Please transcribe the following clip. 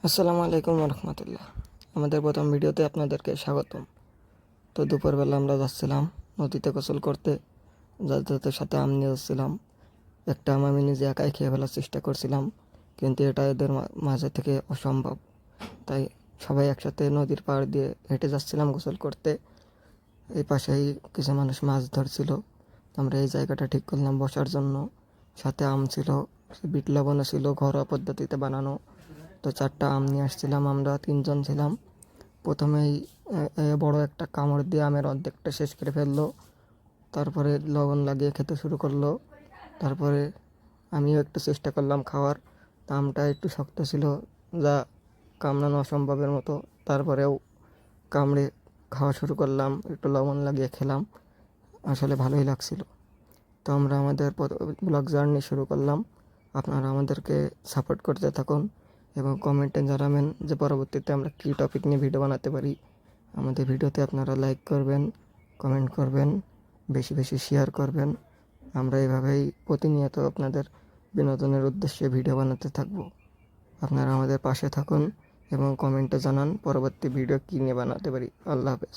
আসসালামু আলাইকুম রহমতুল্লাহ। আমাদের প্রথম ভিডিওতে আপনাদেরকে স্বাগতম। তো দুপুরবেলা আমরা যাচ্ছিলাম নদীতে গোসল করতে, যাদের সাথে আম নিয়ে যাচ্ছিলাম। একটা আম আমি নিজে একাই খেয়ে ফেলার চেষ্টা করছিলাম, কিন্তু এটা এদের মাঝে থেকে অসম্ভব। তাই সবাই একসাথে নদীর পাড় দিয়ে হেঁটে যাচ্ছিলাম গোসল করতে। এই পাশেই কিছু মানুষ মাছ ধরছিল। আমরা এই জায়গাটা ঠিক করলাম বসার জন্য। সাথে আম ছিল, বিট লবণও ছিল, ঘরোয়া পদ্ধতিতে বানানো। তো 4টা আম নিয়ে আসছিলাম, আমরা 3জন ছিলাম। প্রথমেই বড় একটা কামড় দিয়ে আমের অর্ধেকটা শেষ করে ফেললো। তারপরে লবণ লাগিয়ে খেতে শুরু করলো। তারপরে আমিও একটু চেষ্টা করলাম খাওয়ার। তা আমটা একটু শক্ত ছিল, যা কামড়ানো অসম্ভবের মতো। তারপরেও কামড়ে খাওয়া শুরু করলাম, একটু লবণ লাগিয়ে খেলাম। আসলে ভালোই লাগছিল। তো আমরা আমাদের ব্লগ জার্নি শুরু করলাম। আপনারা আমাদেরকে সাপোর্ট করতে থাকুন এবং কমেন্টে জানাবেন যে পরবর্তীতে আমরা কী টপিক নিয়ে ভিডিও বানাতে পারি। আমাদের ভিডিওতে আপনারা লাইক করবেন, কমেন্ট করবেন, বেশি বেশি শেয়ার করবেন। আমরা এভাবেই প্রতিনিয়ত আপনাদের বিনোদনের উদ্দেশ্যে ভিডিও বানাতে থাকব। আপনারা আমাদের পাশে থাকুন এবং কমেন্টে জানান পরবর্তী ভিডিও কী নিয়ে বানাতে পারি। আল্লাহ হাফেজ।